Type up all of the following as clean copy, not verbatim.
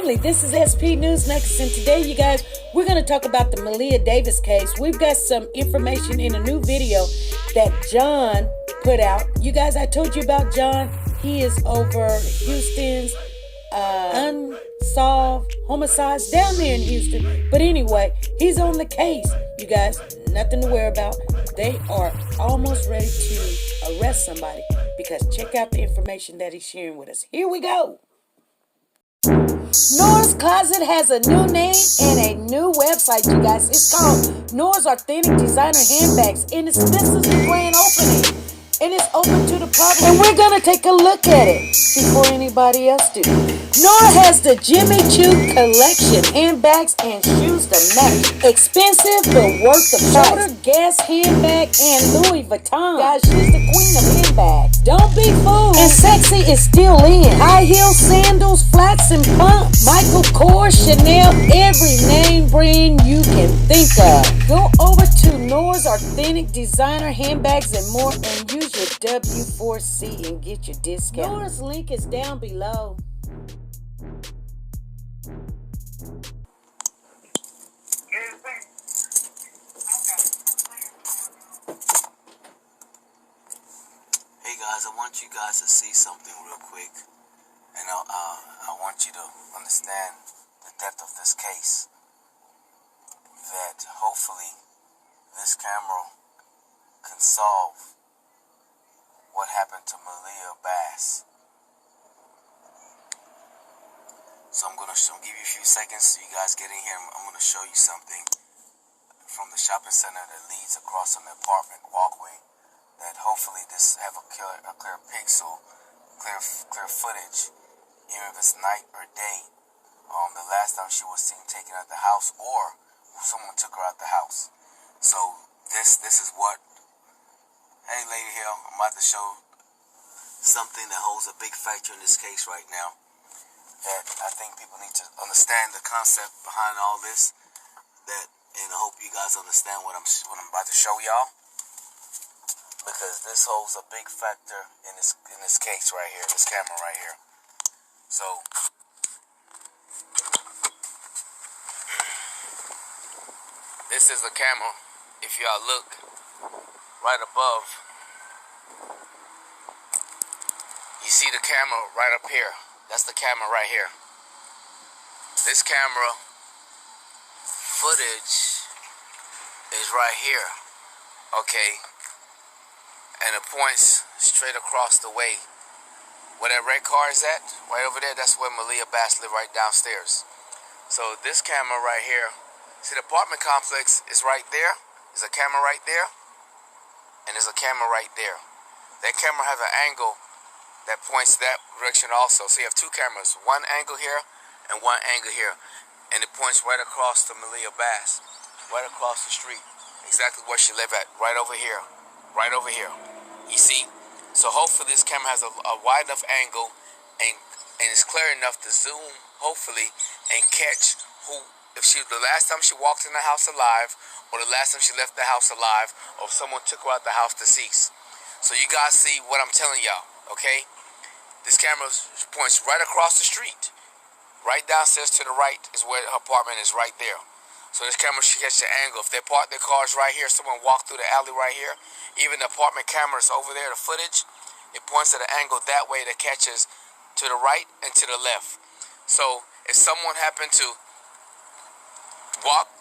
family, this is SP News Next, and today, you guys, we're going to talk about the Maliyah Davis case. We've got some information in a new video that John put out. You guys, I told you about John. He is over Houston's unsolved homicides down there in Houston. But anyway, he's on the case. You guys, nothing to worry about. They are almost ready to arrest somebody because check out the information that he's sharing with us. Here we go. Nora's Closet has a new name and a new website, you guys. It's called Nora's Authentic Designer Handbags, and this is the grand opening, and it's open to the public, and we're gonna take a look at it before anybody else do. Nora has the Jimmy Choo collection, handbags and shoes to match. Expensive but worth the price. Shoulder Guess handbag and Louis Vuitton. Guys, she's the queen of handbags. Don't be fooled. And sexy is still in. High heels, sandals, flats, and pumps. Michael Kors, Chanel, every name brand you can think of. Go over to Nora's Authentic Designer Handbags and more and use your W4C and get your discount. Nora's link is down below. Hey guys, I want you guys to see something real quick, and I want you to understand the depth of this case, that hopefully this camera can solve what happened to MaliyahBass. So I'm gonna give you a few seconds so you guys get in here. I'm gonna show you something from the shopping center that leads across an apartment walkway, that hopefully this have a clear pixel, clear footage, even if it's night or day. The last time she was seen taken out the house, or someone took her out the house. So this is what. Hey, lady here, I'm about to show something that holds a big factor in this case right now, that I think people need to understand the concept behind all this. And I hope you guys understand what I'm about to show y'all, because this holds a big factor in this case right here, this camera right here. So this is the camera. If y'all look right above, you see the camera right up here. That's the camera right here. This camera footage is right here, okay? And it points straight across the way. Where that red car is at, right over there, that's where MaliyahBass live, right downstairs. So this camera right here, see the apartment complex is right there. There's a camera right there, and there's a camera right there. That camera has an angle that points that direction also. So you have two cameras, one angle here and one angle here, and it points right across to MaliyahBass, right across the street, exactly where she live at, right over here, right over here. You see? So hopefully this camera has a wide enough angle and it's clear enough to zoom, hopefully, and catch who, if she, the last time she walked in the house alive, or the last time she left the house alive, or if someone took her out the house deceased. So you guys see what I'm telling y'all, okay? This camera points right across the street. Right downstairs to the right is where her apartment is, right there. So this camera should catch the angle. If they park their cars right here, someone walked through the alley right here, even the apartment cameras over there, the footage, it points at an angle that way that catches to the right and to the left. So if someone happened to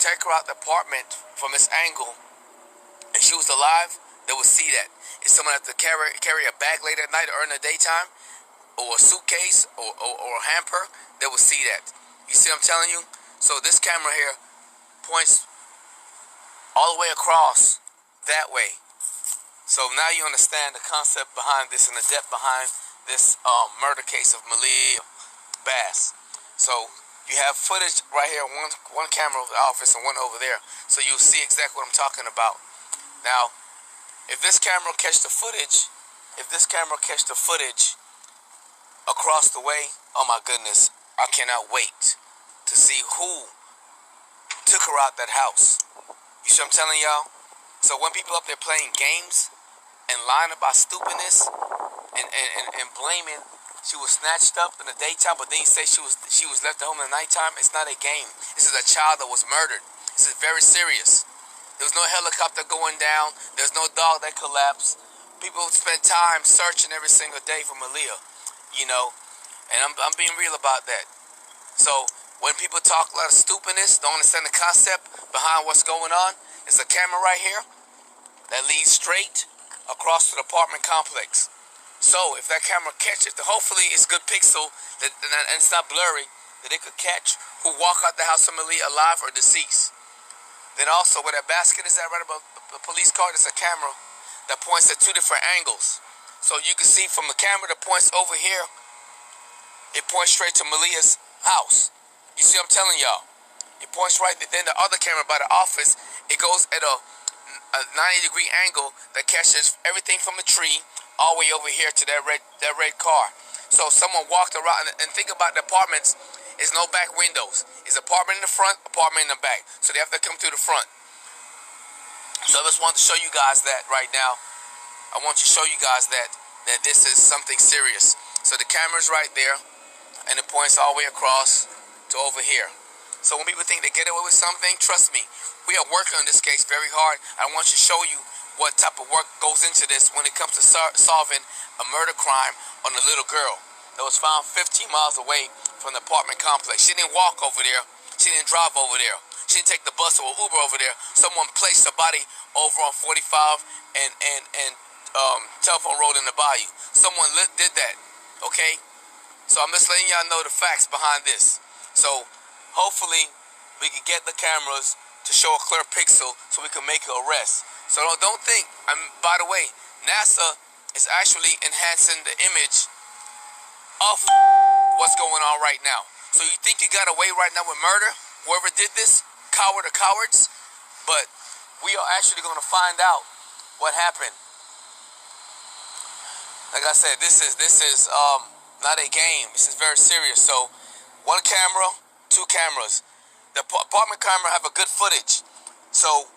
take her out the apartment from this angle, and she was alive, they would see that. If someone had to carry a bag late at night or in the daytime, or a suitcase, or a hamper, they will see that. You see what I'm telling you? So this camera here points all the way across that way. So now you understand the concept behind this and the depth behind this murder case of MaliyahBass. So you have footage right here, one camera of the office and one over there. So you'll see exactly what I'm talking about. Now, if this camera catch the footage, across the way, oh my goodness, I cannot wait to see who took her out that house. You see what I'm telling y'all? So when people up there playing games and lying about stupidness and blaming She was snatched up in the daytime, but then you say she was left at home in the nighttime. It's not a game. This is a child that was murdered. This is very serious. There was no helicopter going down. There's no dog that collapsed. People spend time searching every single day for Maliyah, you know, and I'm being real about that. So when people talk a lot of stupidness, don't understand the concept behind what's going on, there's a camera right here that leads straight across to the apartment complex. So if that camera catches, hopefully it's good pixel and it's not blurry, that it could catch who walk out the house of Maliyah alive or deceased. Then also where that basket is at right above the police car, there's a camera that points at 2 different angles. So you can see from the camera that points over here, it points straight to Maliyah's house. You see what I'm telling y'all? It points right there. Then the other camera by the office, it goes at a 90-degree angle that catches everything from the tree all the way over here to that red car. So someone walked around, and think about the apartments. There's no back windows. It's apartment in the front, apartment in the back. So they have to come through the front. So I just want to show you guys that right now. I want to show you guys that this is something serious. So the camera's right there, and it points all the way across to over here. So when people think they get away with something, trust me, we are working on this case very hard. I want to show you what type of work goes into this when it comes to solving a murder crime on a little girl that was found 15 miles away from the apartment complex. She didn't walk over there. She didn't drive over there. She didn't take the bus or Uber over there. Someone placed her body over on 45 and Telephone Road in the bayou. Someone did that, okay? So I'm just letting y'all know the facts behind this. So hopefully we can get the cameras to show a clear pixel so we can make an arrest. So don't think, by the way, NASA is actually enhancing the image of what's going on right now. So you think you got away right now with murder, whoever did this, coward or cowards, but we are actually going to find out what happened. Like I said, this is not a game. This is very serious. So 1 camera, 2 cameras. The apartment camera have a good footage. So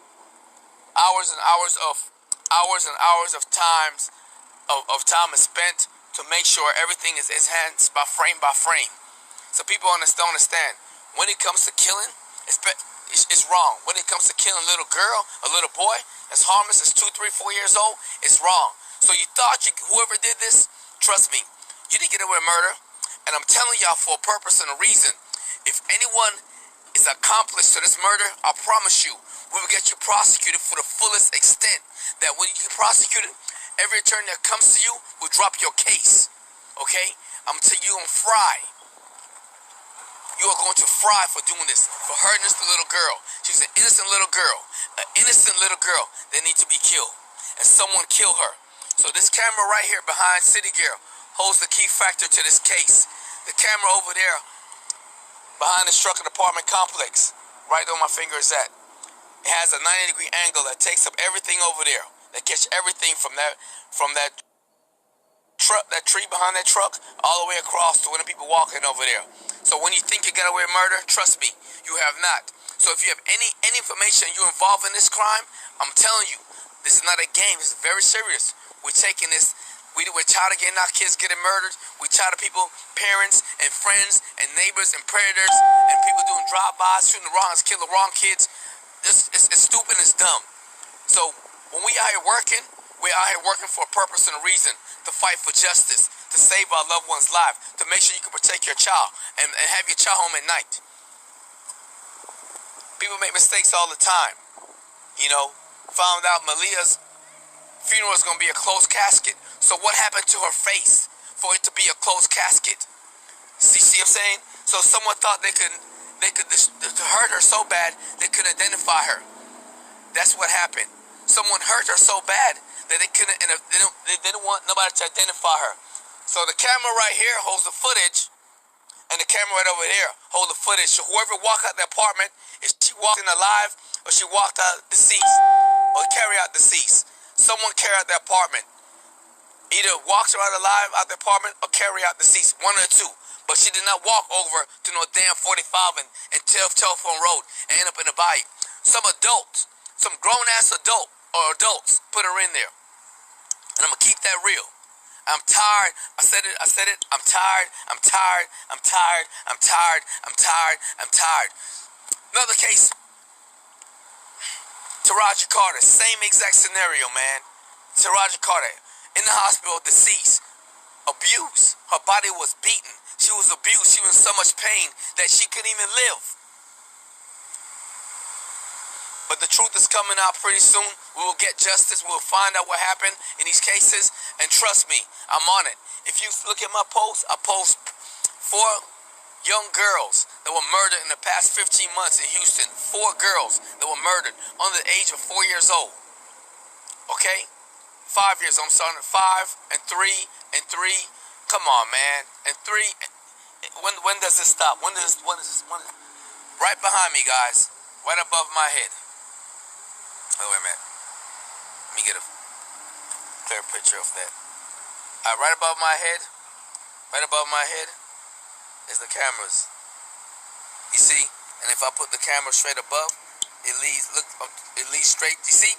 hours and hours of time is spent to make sure everything is enhanced by frame. So people don't understand. When it comes to killing, it's wrong. When it comes to killing a little girl, a little boy, that's harmless, it's 2, 3, 4 years old, it's wrong. So you thought whoever did this, trust me, you didn't get away with murder. And I'm telling y'all for a purpose and a reason. If anyone is accomplice to this murder, I promise you, we will get you prosecuted for the fullest extent. That when you get prosecuted, every attorney that comes to you will drop your case. Okay? I'm going to tell you, you're going to fry. You are going to fry for doing this, for hurting this little girl. She's an innocent little girl. An innocent little girl that needs to be killed. And someone killed her. So this camera right here behind City Girl holds the key factor to this case. The camera over there behind the structure apartment complex, right where my finger is at. It has a 90-degree angle that takes up everything over there. That catch everything from that truck, that tree behind that truck, all the way across to when the people walking over there. So when you think you got away with murder, trust me, you have not. So if you have any information you're involved in this crime, I'm telling you, this is not a game. This is very serious. We're taking this. We're tired of getting our kids getting murdered. We're tired of people, parents and friends and neighbors and predators and people doing drive-bys, shooting the wrongs, killing the wrong kids. It's stupid and it's dumb. So when we out here working, we're out here working for a purpose and a reason, to fight for justice, to save our loved one's life, to make sure you can protect your child and have your child home at night. People make mistakes all the time. You know, found out Maliyah's funeral is going to be a closed casket. So what happened to her face for it to be a closed casket? See what I'm saying? So someone thought they could hurt her so bad they could identify her. That's what happened. Someone hurt her so bad that they didn't want nobody to identify her. So the camera right here holds the footage, and the camera right over there holds the footage. So whoever walked out the apartment, if she walked in alive or she walked out deceased or carry out deceased, someone carry out the apartment. Either walks her out alive out the apartment or carry out deceased, one of the two. But she did not walk over to no damn 45 and Telephone Road and end up in the bayou. Some adults, some grown-ass adults put her in there. And I'm going to keep that real. I'm tired. I said it. I'm tired. I'm tired. I'm tired. I'm tired. I'm tired. I'm tired. Another case. Taraji Carter. Same exact scenario, man. Taraji Carter in the hospital, deceased. Abused. Her body was beaten. She was abused. She was in so much pain that she couldn't even live. But the truth is coming out pretty soon. We will get justice. We'll find out what happened in these cases. And trust me, I'm on it. If you look at my post, I post 4 young girls that were murdered in the past 15 months in Houston. 4 girls that were murdered under the age of 4 years old. Okay? 5 years. I'm starting at 5 and 3 and 3. Come on, man. And 3. When does this stop? When does this? Right behind me, guys. Right above my head. Oh, wait a minute. Let me get a clear picture of that. Right above my head is the cameras. You see? And if I put the camera straight above, it leads straight. You see?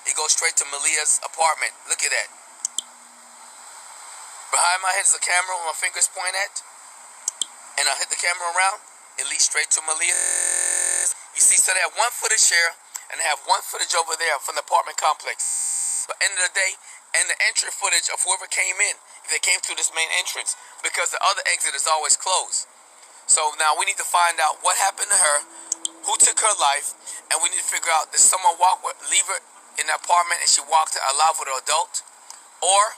It goes straight to Maliyah's apartment. Look at that. Behind my head is the camera where my fingers point at. And I hit the camera around. It leads straight to Maliyah's. You see, so they have 1 footage here. And they have 1 footage over there from the apartment complex. But end of the day, and the entry footage of whoever came in, if they came through this main entrance, because the other exit is always closed. So now we need to find out what happened to her, who took her life, and we need to figure out, did someone leave her in the apartment and she walked alive with an adult? Or,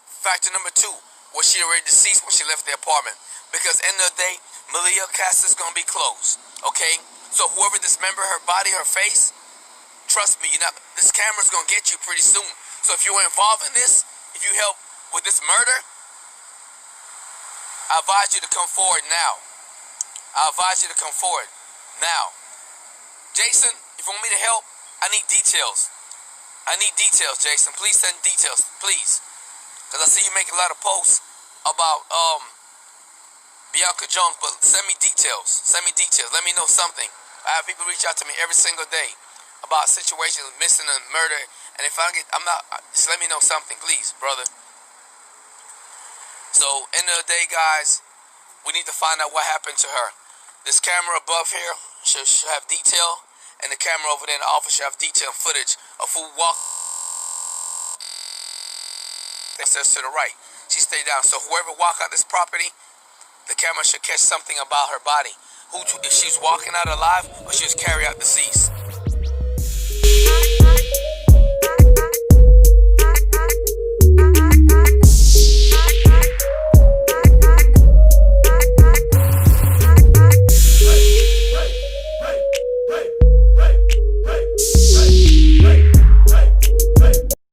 factor number 2, was she already deceased when she left the apartment? Because end of the day, Maliyah cast is going to be closed. Okay? So whoever dismembered her body, her face, trust me, this camera's going to get you pretty soon. So if you were involved in this, if you helped with this murder, I advise you to come forward now. Jason, if you want me to help, I need details. Jason. Please send details, please. Because I see you make a lot of posts about Bianca Jones, but send me details. Let me know something. I have people reach out to me every single day about situations, missing and murder, and if just let me know something, please, brother. So, end of the day, guys, we need to find out what happened to her. This camera above here should have detail, and the camera over there in the office should have detail and footage of who walked. It says to the right. She stayed down. So, whoever walked out this property, the camera should catch something about her body. If she's walking out alive, or she was carried out deceased.